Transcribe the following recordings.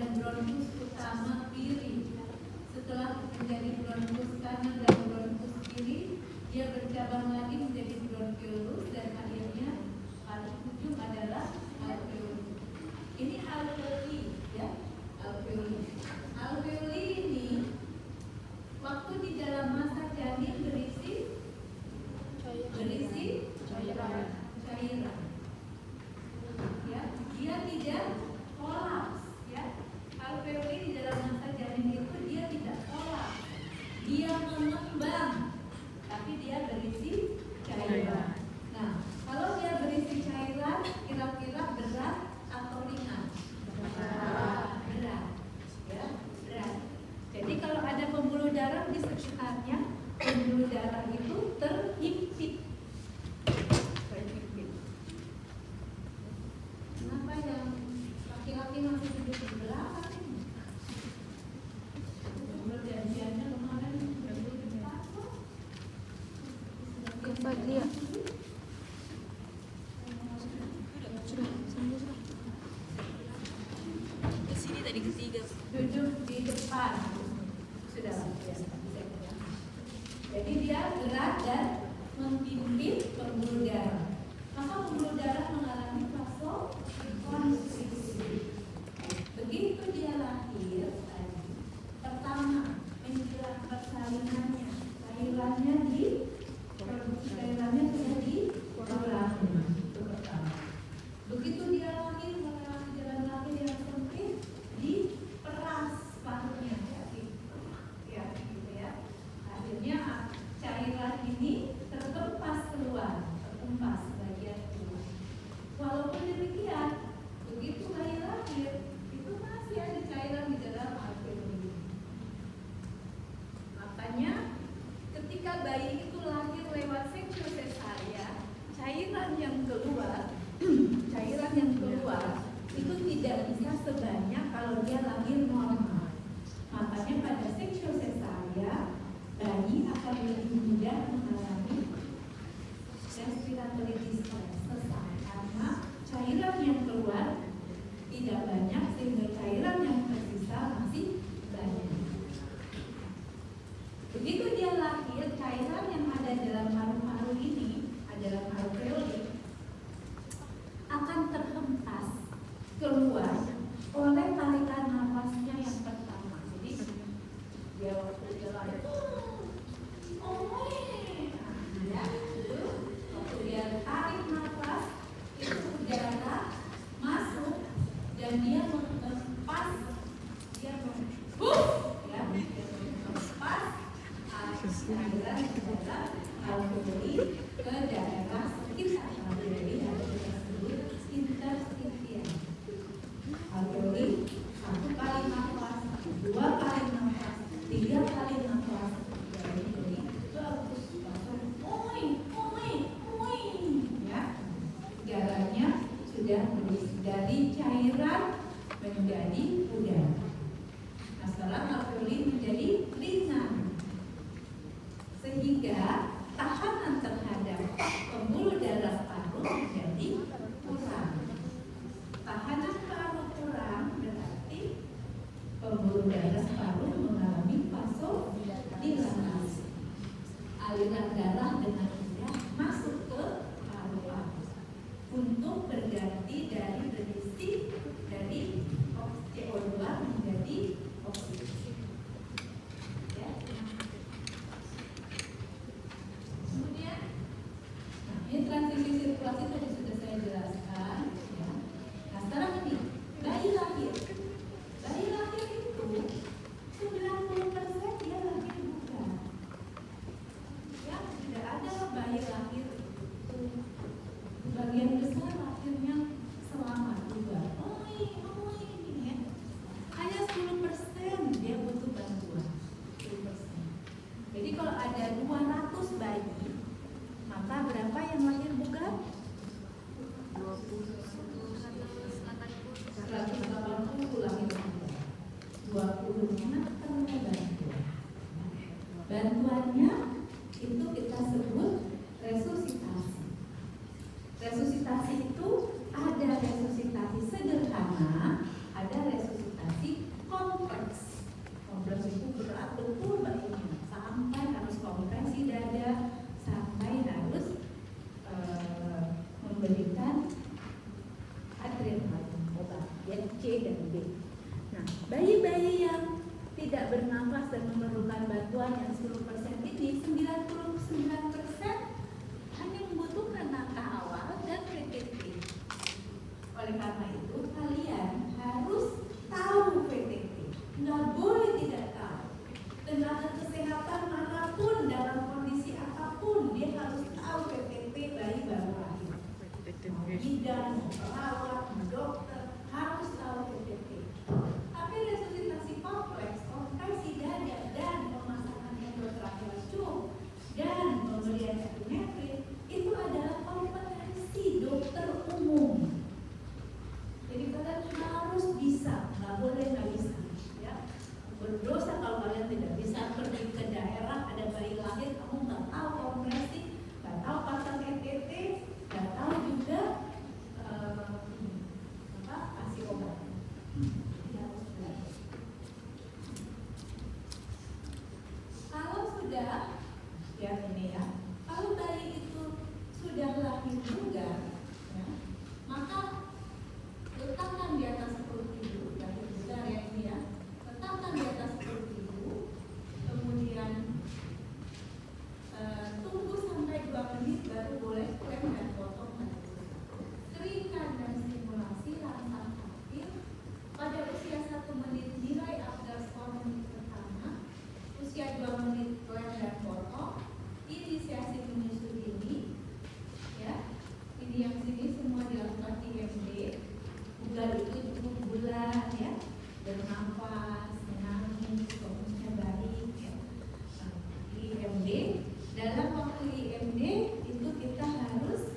dan bronkus utama kiri. Setelah menjadi bronkus kanan dan bronkus kiri, dia bercabang lagi menjadi bronkiolus dan akhirnya paling ujung adalah alveolus. Ini alveoli, ya, alveoli. Alveoli ini waktu di dalam masa janin berisi cairan. Ya, dia tidak kolaps, ya. Alveoli di dalam masa janin itu dia tidak kolaps, dia mengembang, tapi dia berisi cairan. Nah, kalau dia berisi cairan, kira-kira berat atau ringan? Berat, ya, berat. Jadi kalau ada pembuluh darah di sekitarnya, pembuluh darah itu terhimpit. Kenapa yang laki-laki masih duduk di belakang? Perjanjiannya kemarin duduk di belakang. Kebahagiaan. Sudah. Di sini tadi ketiga. Duduk di depan. Sudah ya. Jadi dia gerak dan menghimpit pembuluh darah. Maka pembuluh darah mengalami vasokonstriksi. Begitu dia lahir tadi, pertama menjelang persalinannya, cairannya sudah dikurangi. Itu pertama. Begitu dia lahir mengalami jalan lahir yang sempit, diperas parunya, ya, gitu ya. Akhirnya cairan ini terkempas keluar, bagian keluar. Walaupun demikian, begitu bayi lahir, itu masih ada cairan di dalam alveoli. Makanya ketika bayi itu lahir lewat section cesarean, cairan yang keluar itu tidak bisa sebanyak kalau dia lahir normal. Makanya pada section cesarean, bayi akan lebih mudah mengalami respiratory distress, sesak, karena cairan yang keluar tidak banyak sehingga cairan yang tersisa masih banyak. Begitu dia lahir, cairan yang ada dalam paru-paru ini, dalam alveoli, akan terhempas keluar oleh tarikan nafasnya yang pertama. Jadi dia waktu dia lahir, waktu dia tarik nafas, itu udara masuk dan dia menghempas, dia menghempas cairan ke dalam alveoli ke daerah sekitar alveoli yang kita sebut interstitium. Alveoli 1 kali nafas, 2 kali nafas, 3 kali nafas. Jadi bagus, ya. Udaranya sudah berisi dari cairan menjadi udara. Nah, sekarang alveoli menjadi ringan, sehingga tahanan terhadap pembuluh darah paru menjadi kurang. Tahanan paru kurang berarti pembuluh darah paru mengalami vasodilatasi. Aliran darah dengan mudah masuk ke paru-paru untuk berganti dari berisi dari CO2 menjadi oksigen. Ya. Kemudian, ini transisi sirkulasi tadi sudah saya jelaskan. Ya. Nah, sekarang ini bayi lahir itu 90% dia lahir bukan. Ya, tidak ada bayi lahir itu bagian besar lahirnya selamat juga. Ini ya. Hanya 10% dia butuh bantuan. 10%. Jadi kalau ada 200 bayi, maka berapa yang lahir bukan? 180 lahir bukan. 20-nya perlu bantuan. Bantuannya itu kita sebut resusitasi. Resusitasi itu ada resusitasi sederhana, ada resusitasi bayi-bayi yang tidak bernafas dan memerlukan bantuan yang 10% ini, 99% hanya membutuhkan langkah awal dan PTT. Oleh karena itu, kalian harus tahu PTT. Nggak boleh tidak tahu. Tenaga kesehatan manapun dalam kondisi apapun, dia harus tahu PTT bayi baru lahir. Bidan, perawat, dokter harus tahu PTT. Tapi resusitasi kompleks, kompresi dada dan pemasangan endotracheal tube dan pemberian epinefrin itu adalah kompetensi dokter umum. Jadi kalian harus bisa, nggak boleh nggak bisa. Ya, berdosa kalau kalian tidak bisa pergi ke daerah ada bayi lahir, kamu nggak tahu kompresi, nggak tahu pasang ETT, nggak tahu juga kasih obat. Kalau sudah, lihat ini ya, kalau bayi itu sudah lahir juga, ya, maka letakkan di atas perut ibu, lahir juga ya ini ya, letakkan di atas perut ibu, kemudian tunggu sampai 2 menit baru boleh klem dan potong manusia. Keringkan dan stimulasi langsung aktif. Pada usia 1 menit nilai Apgar-Score menit pertama, usia 2 menit klem dan potong. Inisiasi menyusui ini, ya, ini yang sini semua dilakukan IMD. Bulan itu cukup bulan ya, bernafas, menangis, fokusnya baik ya. IMD, dalam waktu IMD itu kita harus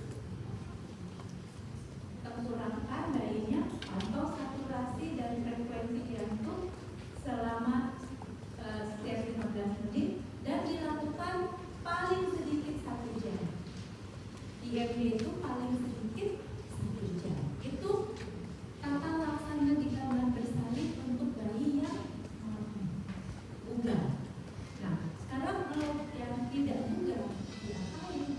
kurangkan bayinya, pantau saturasi dan frekuensi jantung selama setiap 15 menit dan dilakukan paling sedikit 1 jam. IMD itu paling sedikit 1 jam. Itu tata laksana di kamar bersalin untuk bayi yang bugar. Nah, sekarang kalau yang tidak bugar, diapain?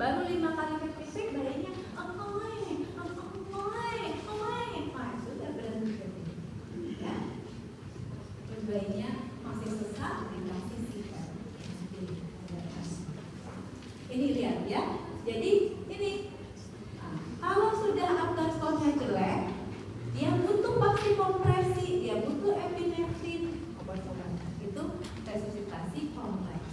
Baru 5 kali PPP bayinya sudah berhenti ya. Bayinya masih sesak dikasih sikat. Ini lihat ya. Jadi ini kalau sudah Apgar-Score-nya jelek, dia butuh vaksin kompresi, dia butuh epinefrin, obat-obatan. Itu resusitasi kompleks.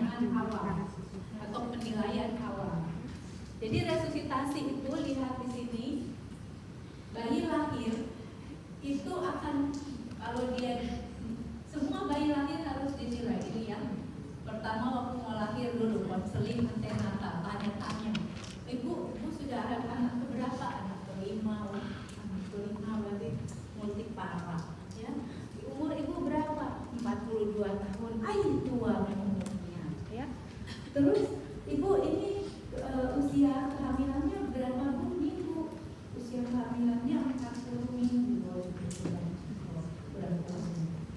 pertanyaan awal atau penilaian awal. Jadi resusitasi itu lihat di sini, bayi lahir itu akan, kalau dia, semua bayi lahir harus dinilai. Ini yang pertama waktu mau lahir dulu, konseling antenatal, tanya-tanya. Ibu sudah ada anak keberapa? Anak kelima, berarti multipara. Ya. Umur ibu berapa? 42 tahun. Tua umurnya. Ya. Terus ibu ini usia kehamilannya berapa minggu? Usia kehamilannya 40 minggu. Berapa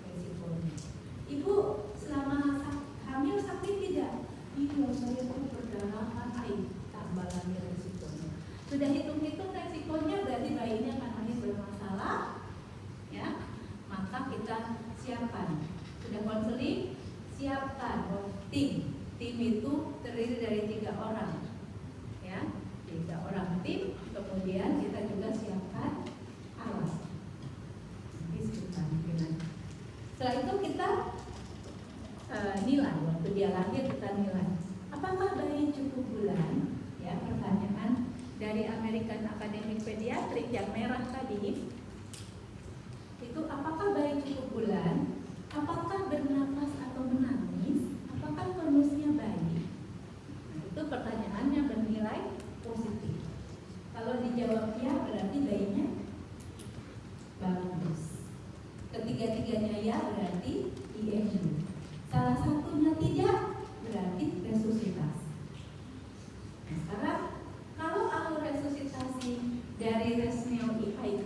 resikonya? Ibu selama hamil sakit tidak? Iya, saya tuh perdarahan, tambah lagi resikonya. Sudah hitung-hitung resikonya, berarti bayinya akan lahir bermasalah, ya. Maka kita siapkan. Sudah konseling, siapkan tim. Tim itu terdiri dari 3 orang, ya, 3 orang tim. Kemudian kita juga siapkan alat. Setelah itu kita nilai, waktu dia lahir kita nilai apakah bayi cukup bulan, ya, pertanyaan dari American Academy Pediatrics yang merah tadi itu, apakah bayi cukup bulan, apakah bernafas atau menangis, apakah tonusnya baik. Nah, itu pertanyaannya bernilai positif. Kalau dijawab ya, berarti bayinya bagus. Ketiga-tiganya ya, berarti IMU. Salah satunya tidak, berarti resusitasi. Nah, sekarang kalau alur resusitasi dari Resneo Idai,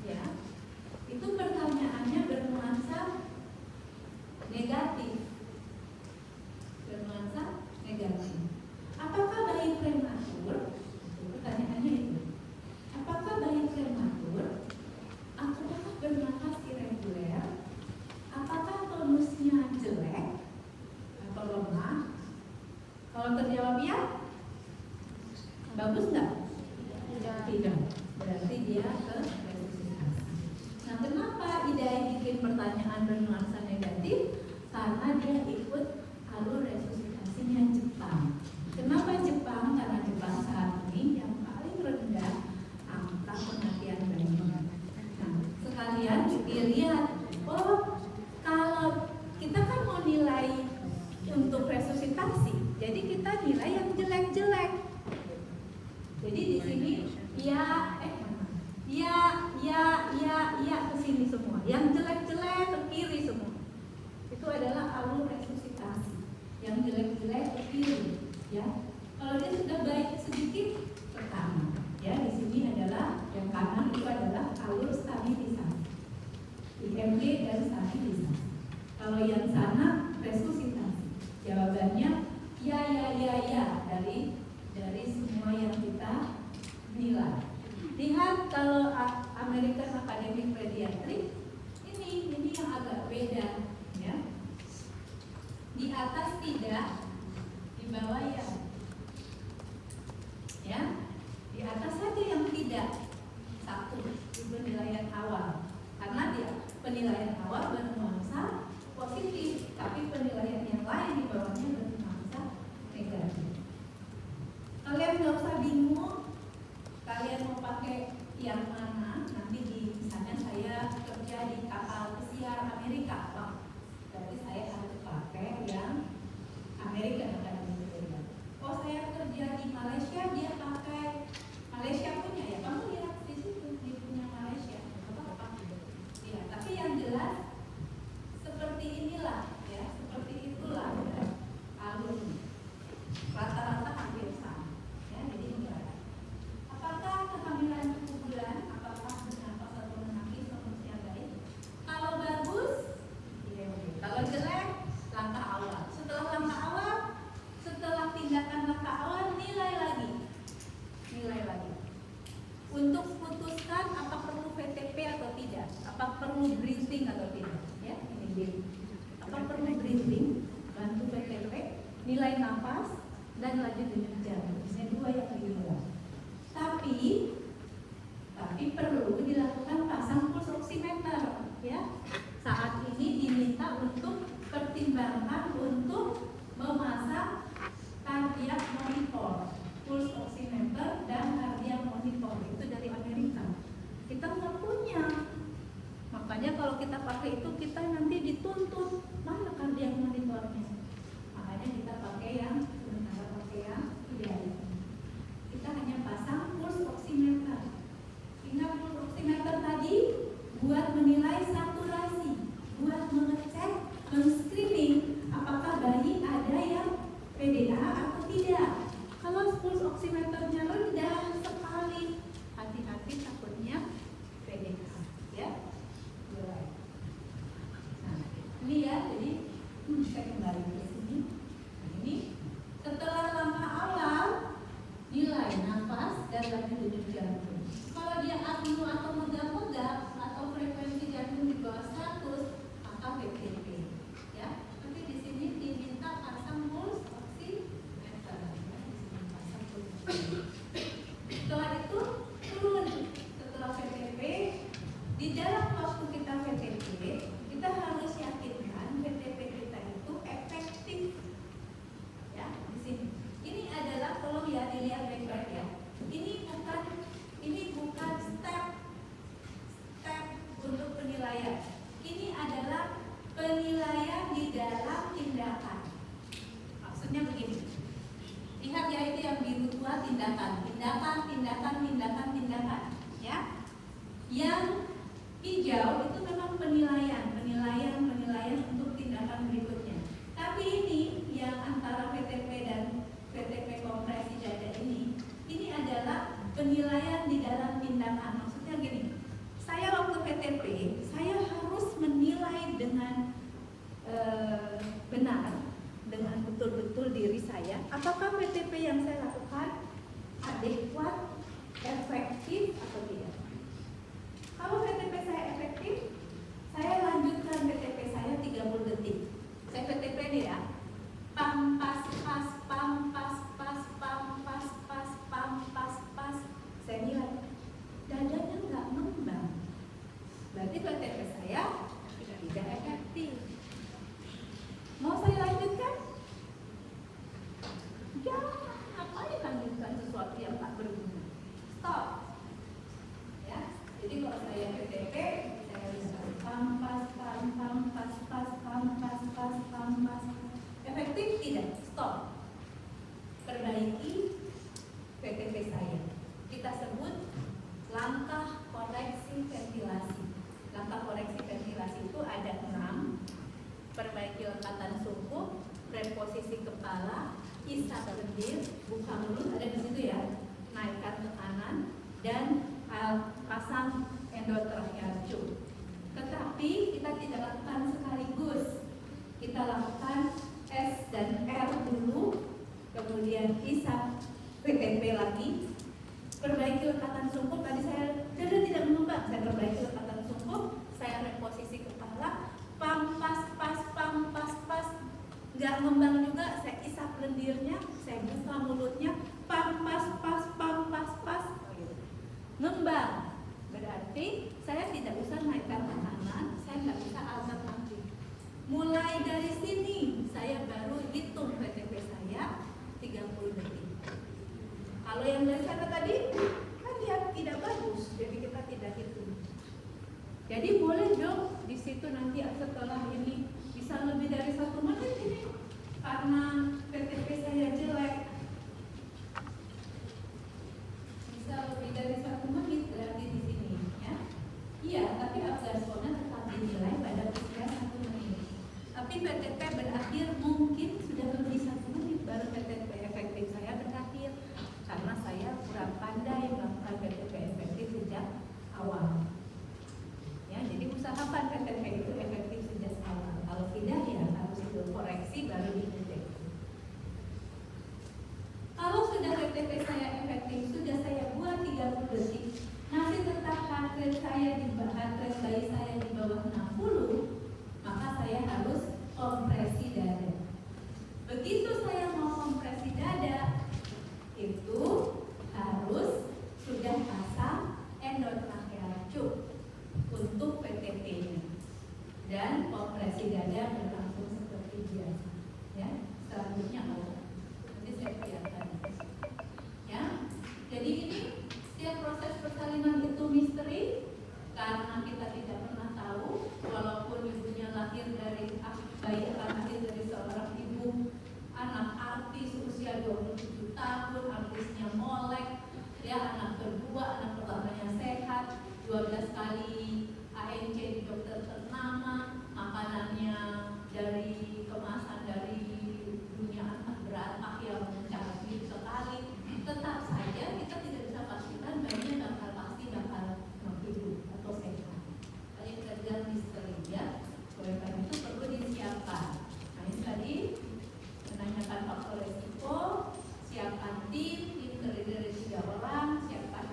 ya, itu pertanyaannya bernuansa negatif. Bernuansa negatif. Apakah bayi prematur? Pertanyaannya itu. Apakah bayi prematur? Apakah bernafas irreguler? Apakah tonusnya jelek atau lemah? Kalau terjawab ya, bagus nggak? Tidak. Berarti dia ke resusitasi. Nah, kenapa Idai bikin pertanyaan bernuansa negatif? Karena dia ikut alur resusitasinya Jepang. Kenapa Jepang? Karena Jepang saat ini yang paling rendah angka kematian bayi. Nah, sekalian dilihat, oh, kalau kita kan mau nilai untuk resusitasi, jadi kita nilai yang jelek-jelek. Jadi di sini ya ke sini semua. Yang jelek-jelek ke kiri semua. Itu adalah alur resusitasi. Yang jelek-jelek ke kiri, ya. Kalau dia sudah baik sedikit ke kanan. Ya, di sini adalah yang kanan itu adalah alur stabilisasi. IMG dan stabilisasi. Kalau yang sana resusitasi. Jawabannya ya dari semua yang kita nilai. Lihat kalau American Academy Pediatrics ini yang agak beda, ya. Di atas tidak, di bawah ya. Ya. Di atas saja yang tidak. 1 itu penilaian awal. Karena dia penilaian awal bernuansa positif, tapi penilaian yang lain di bawahnya bernuansa negatif. Kalian nggak usah bingung, kalian mau pakai yang mana? Nanti misalnya saya kerja di kapal pesiar Amerika, Pak. Berarti saya harus pakai yang Amerika akan berbeda. Oh, saya kerja di Malaysia, dia pakai Malaysia punya ya. Kamu lihat di situ, dia punya Malaysia. Ya, tapi yang jelas seperti inilah, ya, seperti itulah ya, alurnya. Rata-rata hampir sama, ya. Jadi enggak. Apakah kehamilan cukup bulan? Apakah bernafas atau menangis tonusnya baik? Kalau bagus, ya. Kalau jelek, langkah awal. Setelah langkah awal, setelah tindakan langkah awal, nilai lagi. Untuk putuskan apa perlu VTP atau tidak, apa perlu breathing atau tidak, ya. Ini dia. Apa perlu breathing, bantu VTP, nilai nafas, dan lanjut dengan jalan. Ini 2 yang dinilai. Tapi perlu dilakukan pasang pulse oximeter, ya. Saat ini diminta untuk pertimbangkan untuk dari denyut jantung. Kalau dia apnu atau megap-megap atau frekuensi jantung di bawah 100, maka PTP. Ya, nanti di sini diminta pasang pulse oximeter. Ya, di sini pasang pulse. Setelah itu turun setelah PTP. Di dalam waktu kita PTP, kita harus yakinkan PTP kita itu efektif. Ya, di sini. Ini adalah, tolong ya dilihat baik-baik ya. Ini bukan step untuk penilaian. Ini adalah penilaian di dalam tindakan. Maksudnya begini. Lihat ya, itu yang biru tua tindakan, ya. Yang hijau itu memang penilaian untuk tindakan berikutnya. Tapi ini yang antara PTP dan PTP kompresi dada ini adalah penilaian di dalam tindakan. Maksudnya gini, saya waktu PTP, saya harus menilai dengan benar, dengan betul-betul diri saya, apakah PTP yang saya lakukan adekuat, efektif atau tidak. Kalau PTP saya efektif, saya lanjutkan PTP saya 30 detik. Saya PTP nih ya, pam pas pas pam pas pas pam pas pas pam pas pas. Saya nilai dadanya nggak ngembang, berarti PTP saya tidak efektif. Mau saya lanjutkan? Jangan, ngapain lanjutkan sesuatu yang tak berguna? Stop. Ya, jadi kalau saya PTP, saya bisa pampas, pampas. Efektif tidak? Stop. Perbaiki PTP saya. Kita sebut langkah koreksi ventilasi. Langkah koreksi ventilasi itu ada 6. Perbaiki lekatan sungkup, reposisi kepala, isap lendir, buka mulut, ada di situ ya. Naikkan tekanan dan pasang endotracheal tube. Tetapi kita tidak lakukan sekaligus. Kita lakukan S dan R dulu, kemudian isap PTP lagi. Perbaiki lekatan sungkup, tadi saya tidak mengembang, saya perbaiki lekatan sungkup, saya reposisi kepala, pampas, nggak ngembang juga, saya isap lendirnya, saya buka mulutnya, pampas, ngembang. Berarti saya tidak usah naikkan tekanan, saya nggak bisa alternatif. Mulai dari sini, saya baru hitung PTP saya 30 detik. Kalau yang dari sana tadi, kan dia tidak bagus, jadi kita tidak hitung. Jadi boleh dong di situ nanti setelah ini bisa lebih dari 1 menit ini, karena PTP saya jelek. Bisa lebih dari 1 menit berarti di sini, ya. Iya, tapi Afgasona tetap dinilai pada usia 1 menit. Tapi PTP berakhir mungkin sudah lebih 1 menit baru PTP efektif saya berakhir, karena saya kurang pandai melakukan PTP efektif sejak awal. Ya, jadi usahakan PTP itu efektif sejak awal. Kalau tidak ya harus itu koreksi baru dideteksi. Kalau sudah PTP saya efektif, sudah saya buat 30 detik, masih tetap heart rate bayi saya di bawah 60, maka saya harus kompresi dada. Begitu saya mau kompresi dada, itu harus sudah pasang endotracheal tube untuk PTP-nya, dan kompresi dada berlangsung seperti biasa. Ya, selanjutnya nanti saya perlihatkan. Ya, jadi ini setiap proses persalinan itu misteri karena kita tidak pernah tahu, walaupun ibunya lahir dari bayi akan lahir dari seorang ibu anak artis usia 27 tahun, artisnya molek, ya, anak kedua, anak pertamanya sehat, 12 kali ANC di dokter ternama, makanannya dari kemasan dari dunia anak beratah yang canggih sekali. Tetap saja kita tidak bisa pastikan bayinya bakal hidup atau sehat. Tadi kita bilang misteri, ya. Oleh karena itu perlu disiapkan. Nah, ini tadi menanyakan faktor resiko, siapkan tim terdiri dari 3 orang, siapkan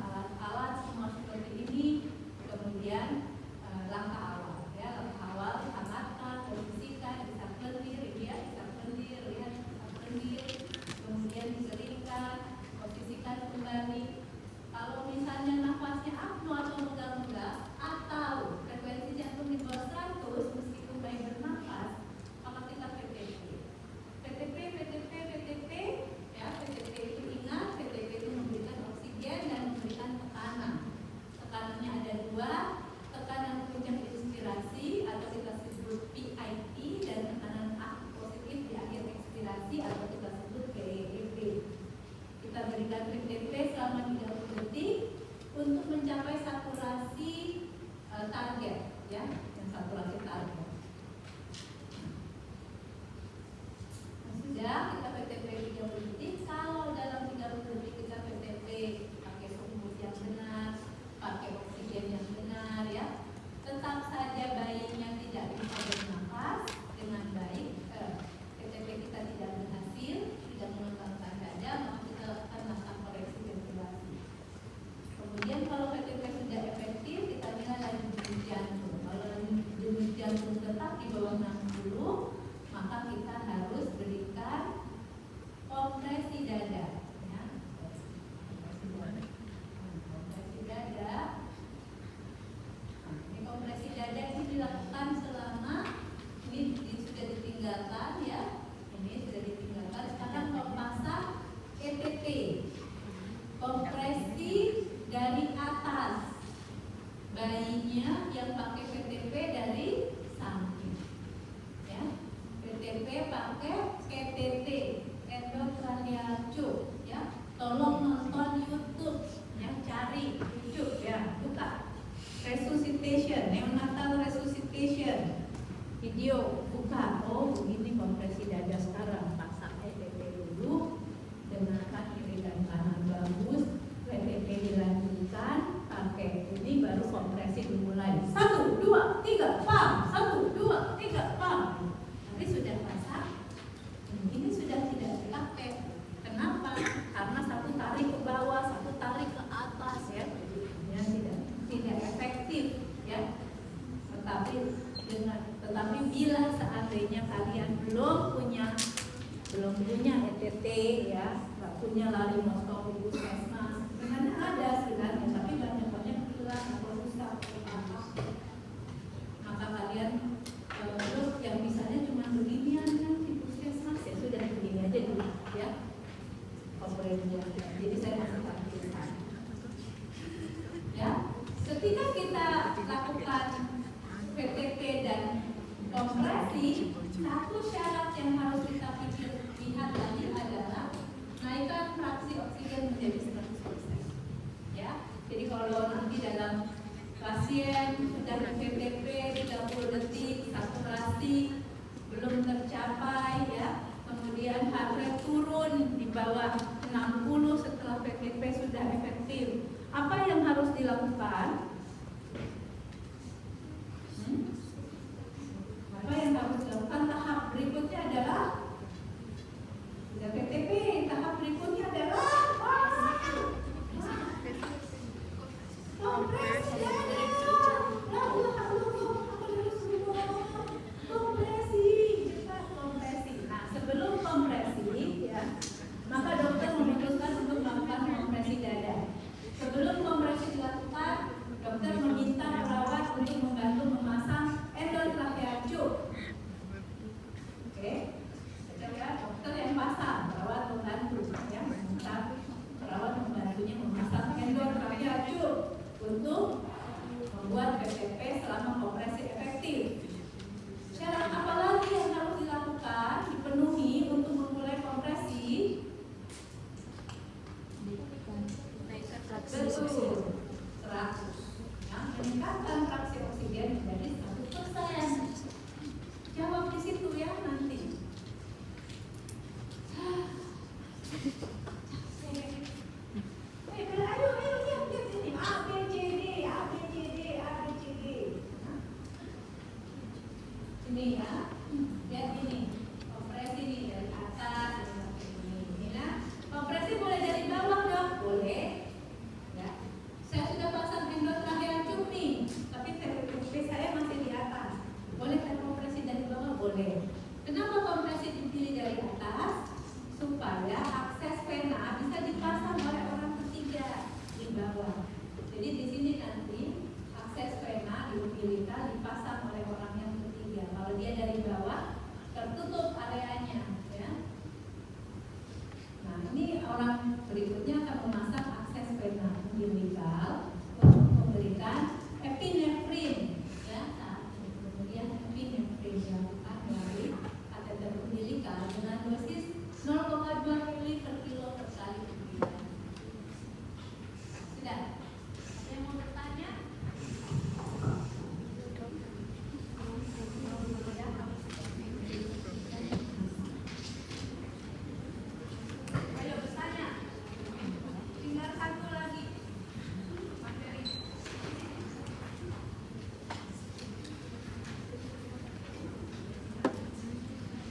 punya laryngoscopy puskesmas. Sebenarnya ada sebenarnya, tapi banyak hilang atau rusak atau apa. Maka kalian dok yang misalnya cuma beginian kan di puskesmas, ya sudah begini aja dulu ya. Operasinya. Jadi saya masih tampilkan. Ya, ketika kita lakukan PTP dan kompresi, satu syarat yang harus kita lihat lagi adalah naikkan fraksi oksigen menjadi 100%. Ya, jadi kalau nanti dalam pasien sudah PTP 30 detik saturasi belum tercapai, ya, kemudian heart rate turun di bawah 60 setelah PTP sudah efektif, apa yang harus dilakukan? Apa yang harus dilakukan? Tahap berikutnya adalah sudah PTP, tahap berikutnya adalah kompresi. Nah, sebelum kompresi, ya, maka dokter memutuskan untuk melakukan kompresi dada. Sebelum kompresi dilakukan, dokter meminta perawat untuk membantu memasang endotracheal tube. Oke, ya, dokter yang pasang, perawat membantu, ya, perawat membantunya memasang endotracheal tube untuk membuat PTP selama kompresi efektif. Syarat apa lagi yang harus dilakukan, dipenuhi untuk memulai kompresi? Betul, 100. Ya, meningkatkan fraksi oksigen menjadi 100%.